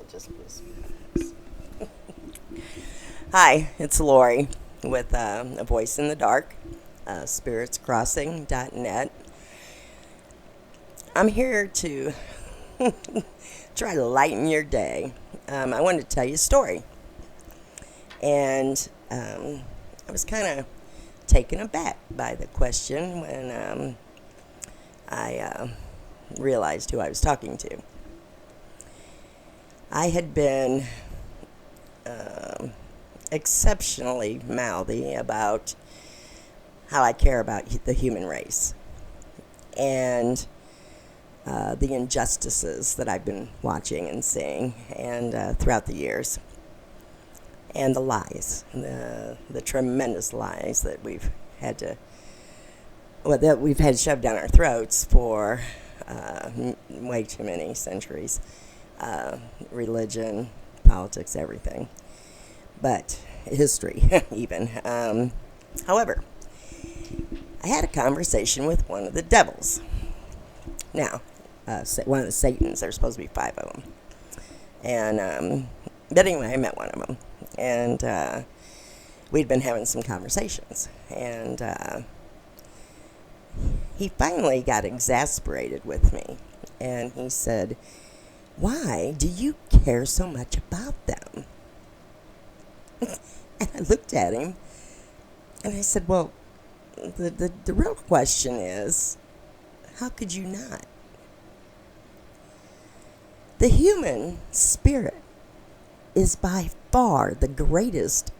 just Hi, it's Lori with A Voice in the Dark, spiritscrossing.net. I'm here to try to lighten your day. I wanted to tell you a story. And I was kind of taken aback by the question when I realized who I was talking to. I had been exceptionally mouthy about how I care about the human race and the injustices that I've been watching and seeing and throughout the years, and the lies, the tremendous lies that we've had shoved down our throats for way too many centuries. Religion, politics, everything. But history, even. However, I had a conversation with one of the devils. Now, one of the Satans. There's supposed to be 5 of them. But anyway, I met one of them. And we'd been having some conversations. And he finally got exasperated with me. And he said, "Why do you care so much about them?" And I looked at him and I said, "Well, the real question is, how could you not? The human spirit is by far the greatest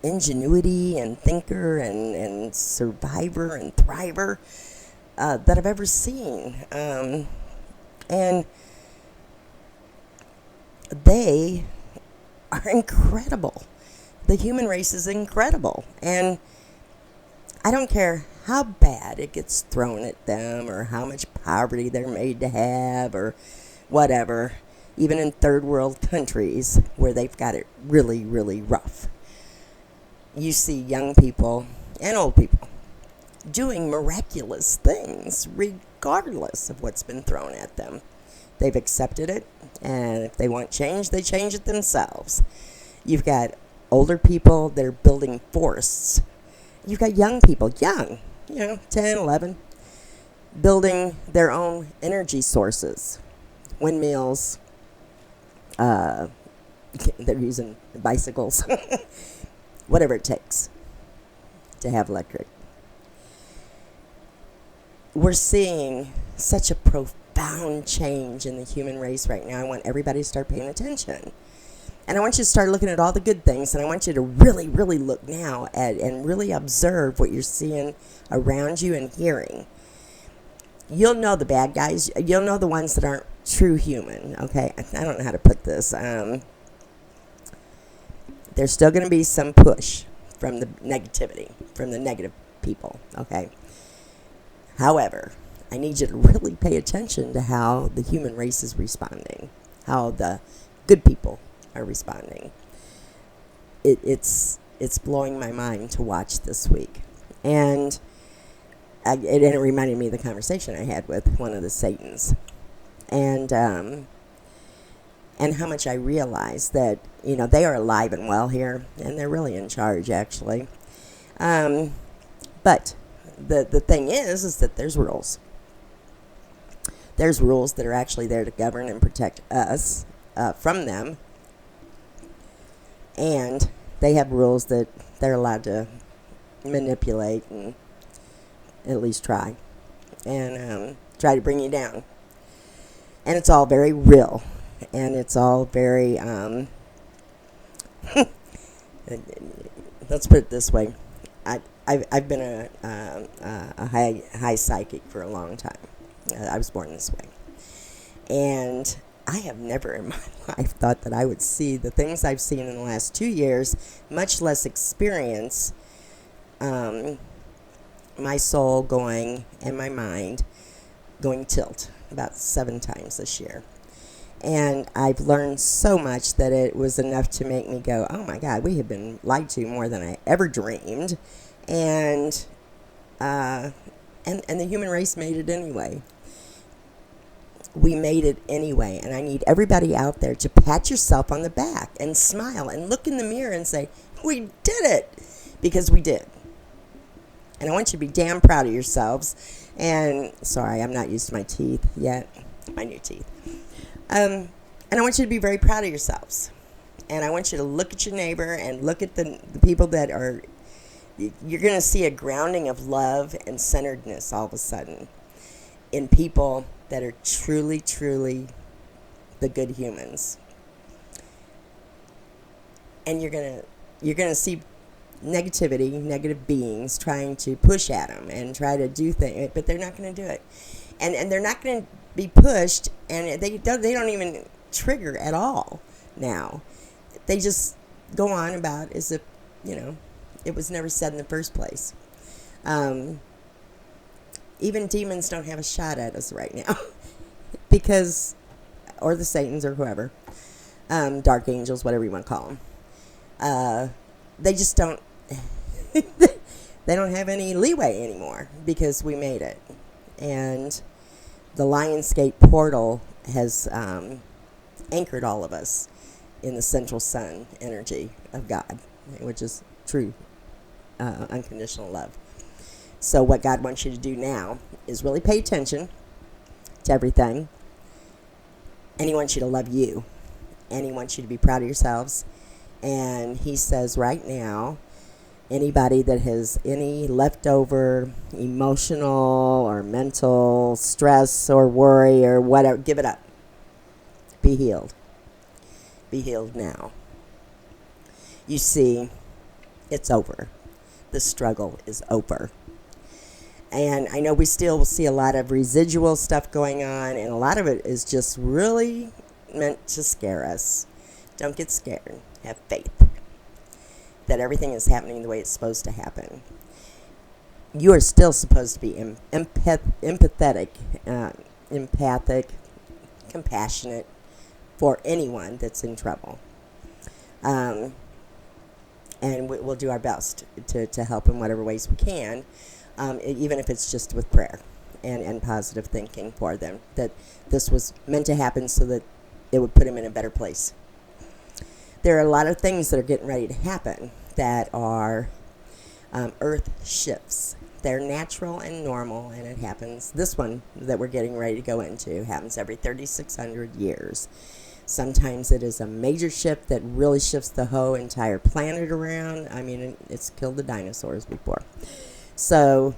ingenuity and thinker and survivor and thriver that I've ever seen. And they are incredible. The human race is incredible. And I don't care how bad it gets thrown at them or how much poverty they're made to have or whatever, even in third world countries where they've got it really, really rough. You see young people and old people doing miraculous things regardless of what's been thrown at them. They've accepted it, and if they want change, they change it themselves. You've got older people that are building forests. You've got young people, 10, 11, building their own energy sources, windmills, they're using bicycles, whatever it takes to have electric. We're seeing such a profound change in the human race right now. I want everybody to start paying attention. And I want you to start looking at all the good things, and I want you to really, really look now at and really observe what you're seeing around you and hearing. You'll know the bad guys. You'll know the ones that aren't true human, okay? I don't know how to put this. There's still going to be some push from the negativity, from the negative people, okay? However, I need you to really pay attention to how the human race is responding, how the good people are responding. It's blowing my mind to watch this week. And it reminded me of the conversation I had with one of the Satans. And how much I realized that, they are alive and well here, and they're really in charge, actually. But the thing is that there's rules. There's rules that are actually there to govern and protect us from them. And they have rules that they're allowed to manipulate and at least try. And try to bring you down. And it's all very real. And it's all very, let's put it this way. I've been a high psychic for a long time. I was born this way. And I have never in my life thought that I would see the things I've seen in the last 2 years, much less experience my soul going and my mind going tilt about 7 times this year. And I've learned so much that it was enough to make me go, oh my God, we have been lied to more than I ever dreamed. And the human race made it anyway. we made it anyway. And I need everybody out there to pat yourself on the back and smile and look in the mirror and say, we did it, because we did. And I want you to be damn proud of yourselves. And sorry, I'm not used to my teeth yet, my new teeth. And I want you to be very proud of yourselves. And I want you to look at your neighbor and look at the people that are, you're going to see a grounding of love and centeredness all of a sudden in people that are truly, truly the good humans. And you're going to see negativity, negative beings trying to push at them and try to do things, but they're not going to do it. And they're not going to be pushed, and they don't even trigger at all now. They just go on about as if, it was never said in the first place. Even demons don't have a shot at us right now because, or the Satans or whoever, dark angels, whatever you want to call them. They just don't, they don't have any leeway anymore because we made it. And the Lionsgate portal has anchored all of us in the central sun energy of God, which is true unconditional love. So what God wants you to do now is really pay attention to everything. And He wants you to love you. And He wants you to be proud of yourselves. And He says right now, anybody that has any leftover emotional or mental stress or worry or whatever, give it up. Be healed. Be healed now. You see, it's over. The struggle is over. And I know we still will see a lot of residual stuff going on, and a lot of it is just really meant to scare us. Don't get scared. Have faith that everything is happening the way it's supposed to happen. You are still supposed to be empathic, compassionate for anyone that's in trouble. And we'll do our best to help in whatever ways we can, even if it's just with prayer and positive thinking for them, that this was meant to happen so that it would put them in a better place. There are a lot of things that are getting ready to happen that are earth shifts. They're natural and normal, and it happens. This one that we're getting ready to go into happens every 3,600 years. Sometimes it is a major shift that really shifts the whole entire planet around. I mean, it's killed the dinosaurs before. So,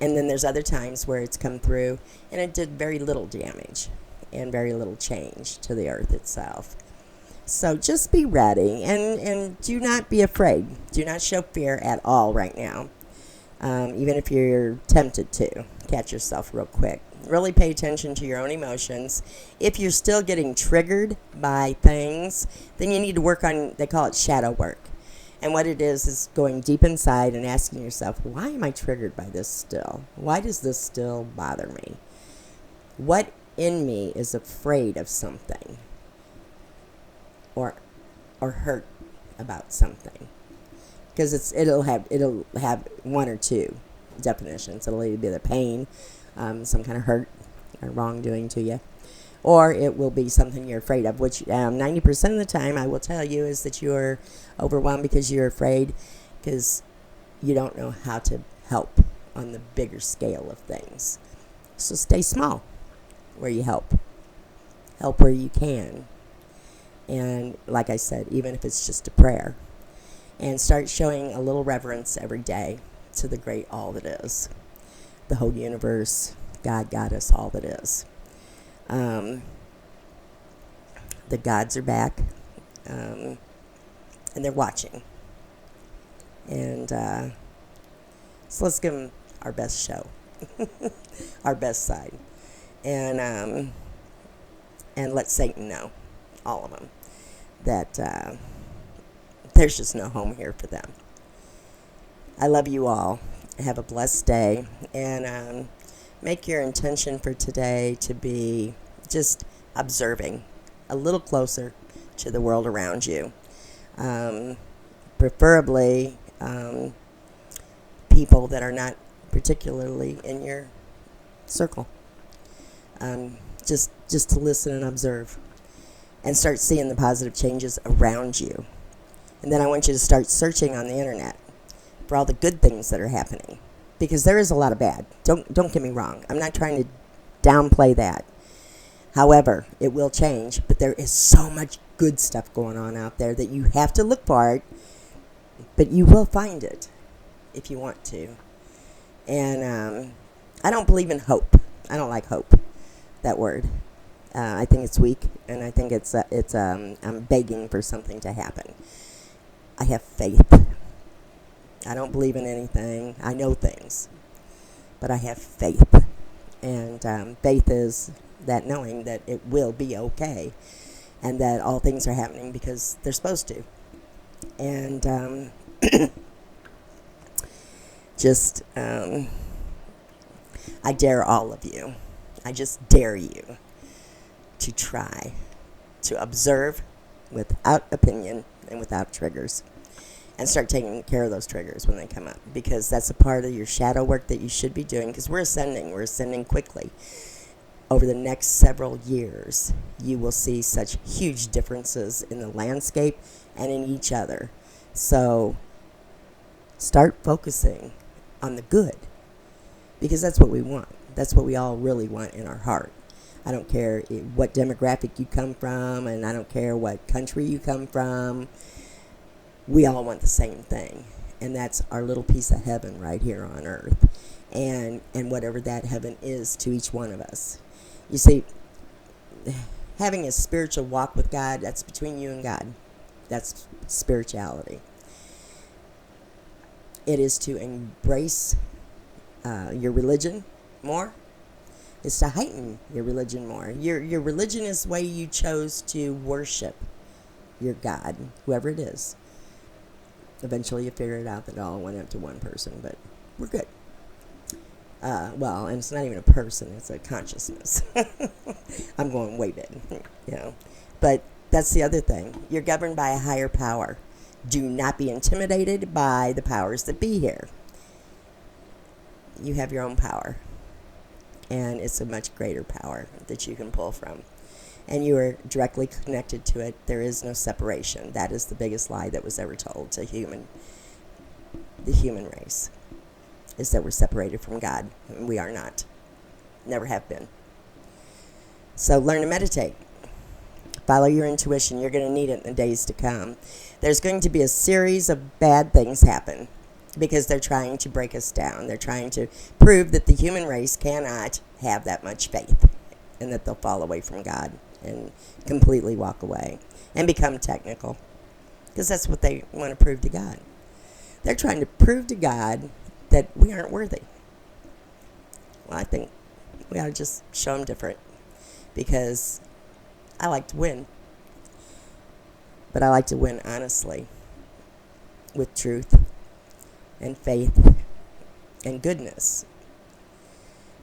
and then there's other times where it's come through and it did very little damage and very little change to the earth itself. So just be ready and do not be afraid. Do not show fear at all right now. Even if you're tempted to. Catch yourself real quick. Really pay attention to your own emotions. If you're still getting triggered by things, then you need to work on, they call it shadow work. And what it is going deep inside and asking yourself, why am I triggered by this still? Why does this still bother me? What in me is afraid of something or hurt about something? Because it'll have one or two definitions. It'll either be the pain, some kind of hurt or wrongdoing to you, or it will be something you're afraid of, which 90% of the time I will tell you is that you're overwhelmed because you're afraid because you don't know how to help on the bigger scale of things. So stay small where you help. Help where you can. And like I said, even if it's just a prayer. And start showing a little reverence every day to the great all that is. The whole universe, God, Goddess, all that is. The gods are back. And they're watching. And so let's give them our best show. Our best side. And let Satan know, all of them, that there's just no home here for them. I love you all. Have a blessed day. And make your intention for today to be just observing a little closer to the world around you. Preferably people that are not particularly in your circle. Just just to listen and observe and start seeing the positive changes around you. And then I want you to start searching on the internet for all the good things that are happening, because there is a lot of bad. Don't get me wrong. I'm not trying to downplay that. However, it will change, but there is so much good stuff going on out there that you have to look for it, but you will find it if you want to. And I don't believe in hope. I don't like hope, that word. I think it's weak, and I think it's I'm begging for something to happen. I have faith. I don't believe in anything. I know things, but I have faith. And faith is that knowing that it will be okay, and that all things are happening because they're supposed to. And I dare all of you. I just dare you to try to observe without opinion and without triggers, and start taking care of those triggers when they come up, because that's a part of your shadow work that you should be doing, because we're ascending quickly. Over the next several years, you will see such huge differences in the landscape and in each other. So start focusing on the good, because that's what we want. That's what we all really want in our heart. I don't care what demographic you come from, and I don't care what country you come from. We all want the same thing, and that's our little piece of heaven right here on earth, and whatever that heaven is to each one of us. You see, having a spiritual walk with God, that's between you and God. That's spirituality. It is to embrace your religion more. It's to heighten your religion more. Your religion is the way you chose to worship your God, whoever it is. Eventually you figure it out that it all went up to one person, but we're good. Well, and it's not even a person, it's a consciousness. I'm going way big, you know. But that's the other thing. You're governed by a higher power. Do not be intimidated by the powers that be here. You have your own power, and it's a much greater power that you can pull from. And you are directly connected to it. There is no separation. That is the biggest lie that was ever told to the human race, is that we're separated from God. And we are not. Never have been. So learn to meditate. Follow your intuition. You're going to need it in the days to come. There's going to be a series of bad things happen, because they're trying to break us down. They're trying to prove that the human race cannot have that much faith, and that they'll fall away from God and completely walk away and become technical, because that's what they want to prove to God. They're trying to prove to God that we aren't worthy. Well, I think we ought to just show them different, because I like to win, but I like to win honestly, with truth and faith and goodness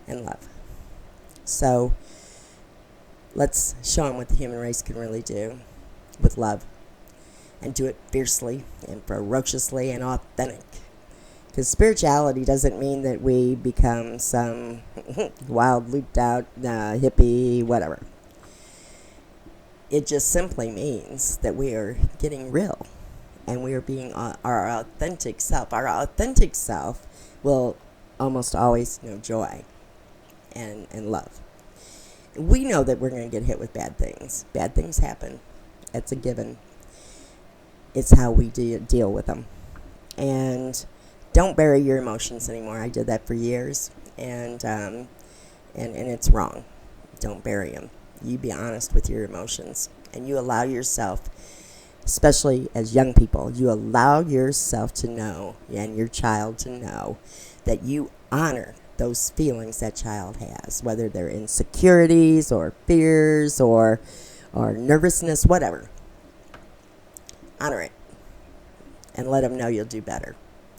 and love. So let's show them what the human race can really do with love, and do it fiercely and ferociously and authentic. Because spirituality doesn't mean that we become some wild, looped out, hippie, whatever. It just simply means that we are getting real, and we are being our authentic self. Our authentic self will almost always know joy and love. We know that we're going to get hit with bad things. Bad things happen. It's a given. It's how we deal with them. And don't bury your emotions anymore. I did that for years, and it's wrong. Don't bury them. You be honest with your emotions, and you allow yourself, especially as young people, you allow yourself to know, and your child to know, that you honor those feelings that child has, whether they're insecurities or fears or nervousness, whatever. Honor it, and let them know you'll do better.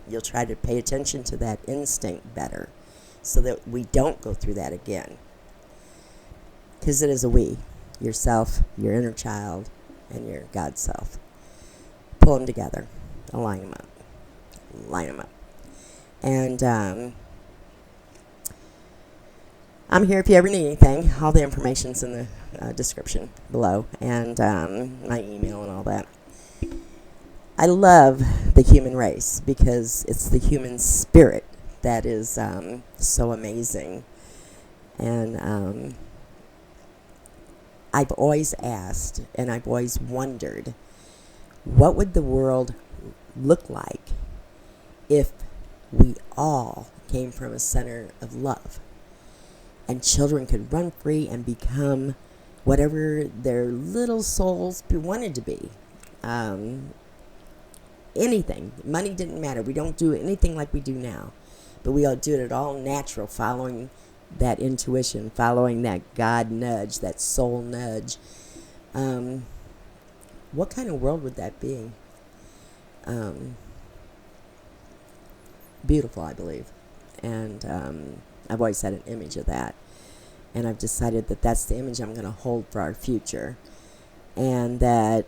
You'll try to pay attention to that instinct better, so that we don't go through that again. Because it is a we, yourself, your inner child, and your God self. Pull them together. Align them up. Line them up. And I'm here if you ever need anything. All the information's in the description below, and my email and all that. I love the human race because it's the human spirit that is so amazing. And I've always asked and I've always wondered, what would the world look like if we all came from a center of love and children could run free and become whatever their little souls wanted to be? Anything. Money didn't matter. We don't do anything like we do now, but we all do it all natural, following that intuition, following that God nudge, that soul nudge. What kind of world would that be? Beautiful, I believe. And I've always had an image of that. And I've decided that that's the image I'm going to hold for our future. And that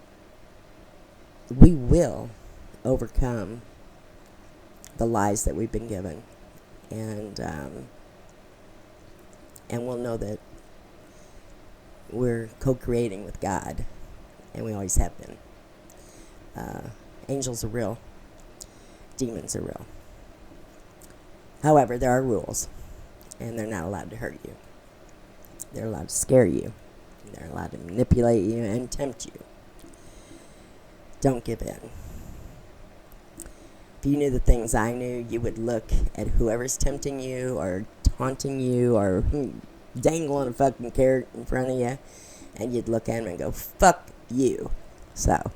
we will overcome the lies that we've been given. And we'll know that we're co-creating with God. And we always have been. Angels are real. Demons are real. However, there are rules, and they're not allowed to hurt you. They're allowed to scare you. They're allowed to manipulate you and tempt you. Don't give in. If you knew the things I knew, you would look at whoever's tempting you or taunting you or dangling a fucking carrot in front of you, and you'd look at them and go, fuck you. So,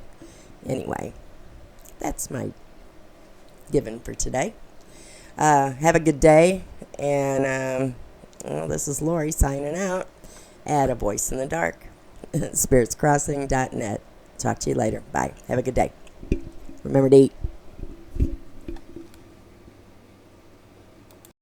anyway, that's my giving for today. Have a good day, and this is Lori signing out at A Voice in the Dark, spiritscrossing.net. Talk to you later. Bye. Have a good day. Remember to eat.